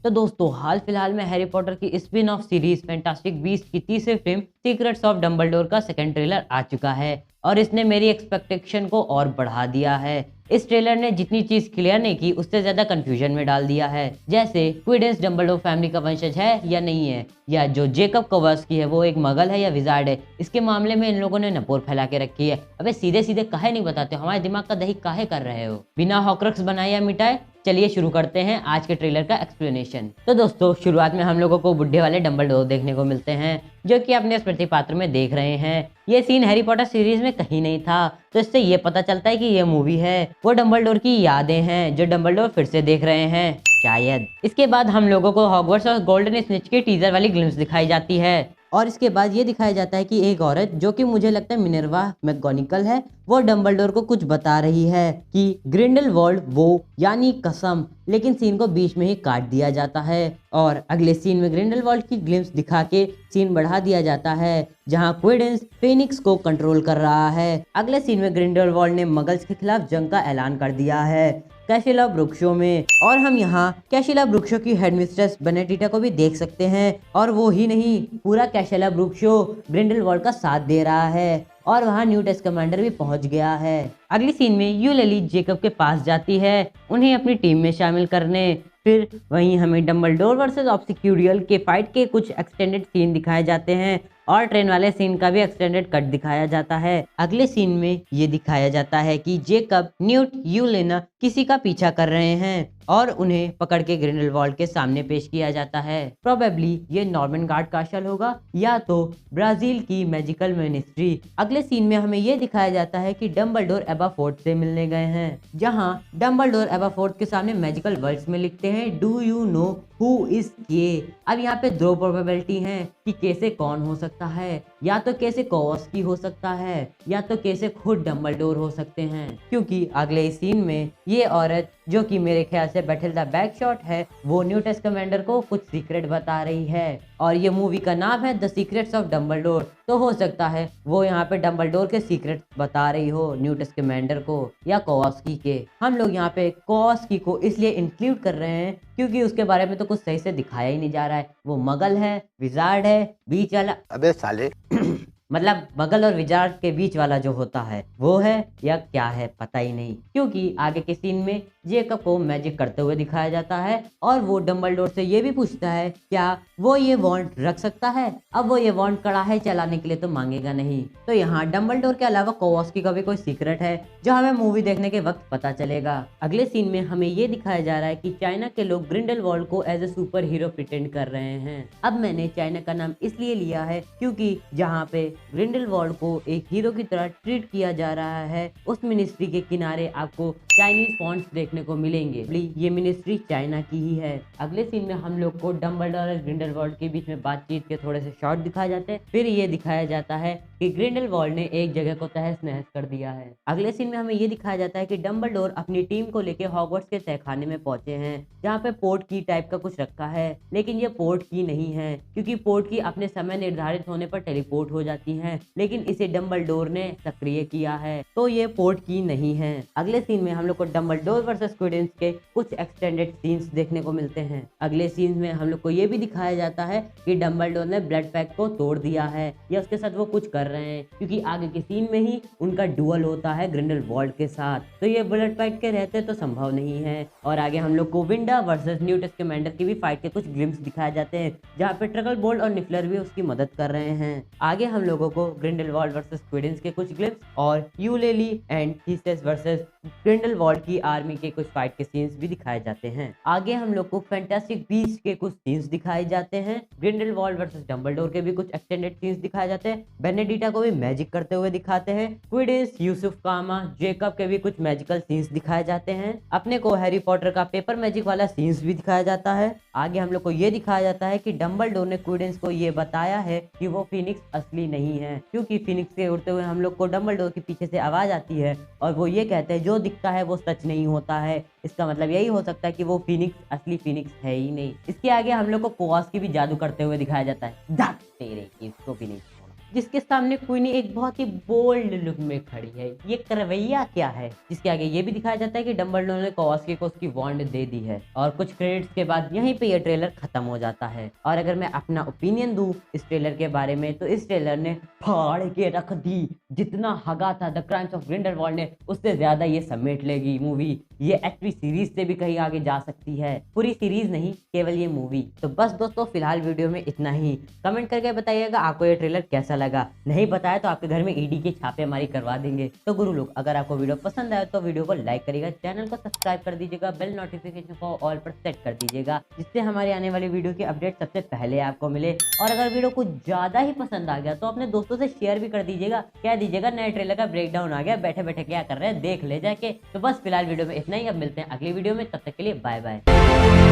तो दोस्तों हाल फिलहाल में हैरी पॉटर की spin off series fantastic beast की तीसरी फिल्म सीक्रेट्स ऑफ डंबलडोर का सेकंड ट्रेलर आ चुका है और इसने मेरी एक्सपेक्टेशन को और बढ़ा दिया है। इस ट्रेलर ने जितनी चीज क्लियर नहीं की उससे ज्यादा कंफ्यूजन में डाल दिया है, जैसे क्विडेंस डंबलडोर फैमिली का वंशज है या नहीं है, या जो जेकब कवर्स्की है वो एक मगल है या विजार्ड है। इसके मामले में इन लोगों ने नपोर फैला के रखी है। अबे सीधे सीधे काहे नहीं बताते हो, हमारे दिमाग का दही काहे कर रहे हो, बिना हॉक्रक्स बनाए या मिटाए। चलिए शुरू करते हैं आज के ट्रेलर का एक्सप्लेनेशन। तो दोस्तों शुरुआत में हम लोगों को बुढ़े वाले डंबलडोर देखने को मिलते हैं जो कि अपने स्मृति पात्र में देख रहे हैं। ये सीन हैरी पॉटर सीरीज में कहीं नहीं था, तो इससे ये पता चलता है कि ये मूवी है वो डंबलडोर की यादें हैं जो डंबलडोर फिर से देख रहे हैं शायद। इसके बाद हम लोगों को हॉगवर्ट्स और गोल्डन स्निच की टीजर वाली ग्लिम्स दिखाई जाती है और इसके बाद ये दिखाया जाता है कि एक औरत जो कि मुझे लगता है मिनर्वा मैकगोनिकल है, वो डंबलडोर को कुछ बता रही है कि ग्रिंडलवाल्ड वो यानी कसम, लेकिन सीन को बीच में ही काट दिया जाता है और अगले सीन में ग्रिंडलवाल्ड की ग्लिम्स दिखा के सीन बढ़ा दिया जाता है जहां क्विडेंस फिनिक्स को कंट्रोल कर रहा है। अगले सीन में ग्रिंडलवाल्ड ने मगल्स के खिलाफ जंग का ऐलान कर दिया है कैशिला वृक्षों में, और हम यहाँ कैशिला वृक्षों की हेडमिस्ट्रेस बेनेडिक्टा को भी देख सकते हैं। और वो ही नहीं, पूरा कैशिला वृक्षों ग्रिंडलवाल्ड का साथ दे रहा है और वहाँ न्यूट स्कैमेंडर भी पहुंच गया है। अगली सीन में यूलेली जेकब के पास जाती है उन्हें अपनी टीम में शामिल करने। फिर वहीं हमें डंबलडोर वर्सेस ऑब्सिक्यूरियल के फाइट के कुछ एक्सटेंडेड सीन दिखाए जाते हैं और ट्रेन वाले सीन का भी एक्सटेंडेड कट दिखाया जाता है। अगले सीन में ये दिखाया जाता है कि जेकब, न्यूट, यूलेना किसी का पीछा कर रहे हैं और उन्हें पकड़ के ग्रिंडलवाल्ड के सामने पेश किया जाता है। प्रोबेबली ये नॉर्मन गार्ड कास्टल होगा या तो ब्राजील की मैजिकल मिनिस्ट्री। अगले सीन में हमें ये दिखाया जाता है कि डंबलडोर एबाफोर्थ से मिलने गए हैं, जहां डंबलडोर एबाफोर्थ के सामने मैजिकल वर्ड्स में लिखते हैं do you know who is के। अब यहाँ पे दो प्रोबेबिलिटी हैं कि कैसे कौन हो सकता है, या तो कैसे कॉवस्की हो सकता है या तो कैसे खुद डंबलडोर हो सकते हैं, क्योंकि अगले सीन में ये औरत जो कि मेरे ख्याल से बैटल्डा बैकशॉट है वो न्यूट स्कैमेंडर को कुछ सीक्रेट बता रही है और ये मूवी का नाम है द सीक्रेट्स ऑफ डंबलडोर। तो हो सकता है वो यहाँ पे डंबलडोर के सीक्रेट बता रही हो न्यूट स्कैमेंडर को या कॉवस्की के। हम लोग यहाँ पे कॉवस्की को इसलिए इंक्लूड कर रहे हैं क्योंकि उसके बारे में तो कुछ सही से दिखाया ही नहीं जा रहा है। वो मगल है, विजार्ड है, बीच वाला, अबे साले मतलब मगल और विजार्ड के बीच वाला जो होता है वो है या क्या है पता ही नहीं, क्योंकि आगे के सीन में जेकब को मैजिक करते हुए दिखाया जाता है और वो डंबलडोर से ये भी पूछता है क्या वो ये वॉन्ट रख सकता है। अब वो ये वॉन्ट कड़ाहे चलाने के लिए तो मांगेगा नहीं, तो यहाँ डंबलडोर के अलावा कॉवस्की का भी कोई सीक्रेट है जो हमें मूवी देखने के वक्त पता चलेगा। अगले सीन में हमें ये दिखाया जा रहा है कि चाइना के लोग ग्रिंडलवाल्ड को as a super hero pretend कर रहे हैं। अब मैंने चाइना का नाम इसलिए लिया है क्योंकि जहाँ पे ग्रिंडलवाल्ड को एक हीरो की तरह ट्रीट किया जा रहा है उस मिनिस्ट्री के किनारे आपको चाइनीज फॉन्ट्स देखने को मिलेंगे। ये मिनिस्ट्री चाइना की ही है। अगले सीन में हम लोग को डंबलडोर और ग्रिंडलवाल्ड के बीच में बातचीत के थोड़े से शॉट दिखाए जाते हैं। फिर ये दिखाया जाता है कि ग्रिंडलवाल्ड ने एक जगह को तहस नहस कर दिया है। अगले सीन में हमें ये दिखाया जाता है कि डंबलडोर अपनी टीम को लेके हॉगवर्ट्स के तहखाने में पहुंचे हैं जहाँ पे पोर्ट की टाइप का कुछ रखा है, लेकिन ये पोर्ट की नहीं है क्योंकि पोर्ट की अपने समय निर्धारित होने पर टेलीपोर्ट हो जाती है, लेकिन इसे डंबलडोर ने सक्रिय किया है तो ये पोर्ट की नहीं है। अगले सीन में हम लोग को डंबलडोर वर्सेस क्विडिंच के कुछ एक्सटेंडेड सीन्स देखने को मिलते हैं। अगले सीन में हम लोग को ये भी दिखाया जाता है कि डंबलडोर ने ब्लड पैक को तोड़ दिया है या उसके साथ वो कुछ कर रहे हैं, क्योंकि आगे के सीन में ही उनका डुअल होता है ग्रिंडलवाल्ड के साथ, तो ये ब्लड पैक के रहते तो संभव नहीं है। और आगे हम लोग को विंडा वर्सेस न्यूट स्कैमेंडर की भी फाइट के कुछ ग्लिम्स दिखाए जाते हैं जहाँ पे ट्रगलबोल्ट और निफलर भी उसकी मदद कर रहे हैं। आगे हम लोगों को ग्रिंडलवाल्ड वर्सेस क्विडिंच के कुछ ग्लिम्स और यूलेली एंड थीसेस वर्सेस ग्रिंडलवाल्ड की आर्मी के कुछ फाइट के सीन्स भी दिखाए जाते हैं। आगे हम लोग को फैंटास्टिक बीस्ट के कुछ सीन्स दिखाए जाते हैं। ग्रिंडलवाल्ड वर्सेस डंबलडोर के भी कुछ एक्सटेंडेड सीन्स दिखाए जाते हैं। बेनेडिक्टा को भी मैजिक करते हुए दिखाते हैं। क्विडिंच, यूसुफ कामा, जेकब के भी कुछ मैजिकल सीन्स दिखाए जाते हैं। अपने को हैरी पॉटर का पेपर मैजिक वाला सीन्स भी दिखाया जाता है। आगे हम लोग को ये दिखाया जाता है कि डंबलडोर ने क्विडिंच को ये बताया है कि वो फिनिक्स असली नहीं है, क्योंकि फिनिक्स के उड़ते हुए हम लोग को डंबलडोर के पीछे से आवाज आती है और वो ये कहते हैं जो दिखता है वो सच नहीं होता है। इसका मतलब यही हो सकता है कि वो फिनिक्स असली फिनिक्स है ही नहीं। इसके आगे हम लोग को कॉवस्की भी जादू करते हुए दिखाया जाता है। तेरे इसको भी नहीं छोड़ा। जिसके सामने क्वीनी एक बहुत ही बोल्ड लुक में खड़ी है। ये करवैया क्या है? जिसके आगे ये भी दिखाया जाता है कि डंबलडोर ने कोवास्की को उसकी वॉन्ड दे दी है। और कुछ क्रेडिट्स के बाद यहीं पे ये ट्रेलर खत्म हो जाता है। और अगर मैं अपना ओपिनियन दूं इस ट्रेलर के बारे में, तो इस ट्रेलर ने फाड़ के रख दी। जितना हगा था द क्राइम्स ऑफ ग्रिंडलवाल्ड ने, उससे ज्यादा ये समेट लेगी मूवी। ये एचपी सीरीज से भी कहीं आगे जा सकती है। पूरी सीरीज नहीं, केवल ये मूवी। तो बस दोस्तों, फिलहाल वीडियो में इतना ही। कमेंट करके बताइएगा आपको ये ट्रेलर कैसा लगा। नहीं बताया तो आपके घर में ईडी की छापेमारी करवा देंगे। तो गुरु लोग, अगर आपको वीडियो पसंद आया तो वीडियो को लाइक करिएगा, चैनल को सब्सक्राइब कर दीजिएगा, बेल नोटिफिकेशन को ऑल पर सेट कर दीजिएगा, जिससे हमारी आने वाली वीडियो की अपडेट सबसे पहले आपको मिले। और अगर वीडियो कुछ ज्यादा ही पसंद आ गया तो अपने दोस्तों से शेयर भी कर दीजिएगा। कह दीजिएगा नए ट्रेलर का ब्रेकडाउन आ गया, बैठे बैठे क्या कर रहे हैं, देख ले जाके। तो बस फिलहाल वीडियो में इतना ही। अब मिलते हैं अगली वीडियो में, तब तक के लिए बाय बाय।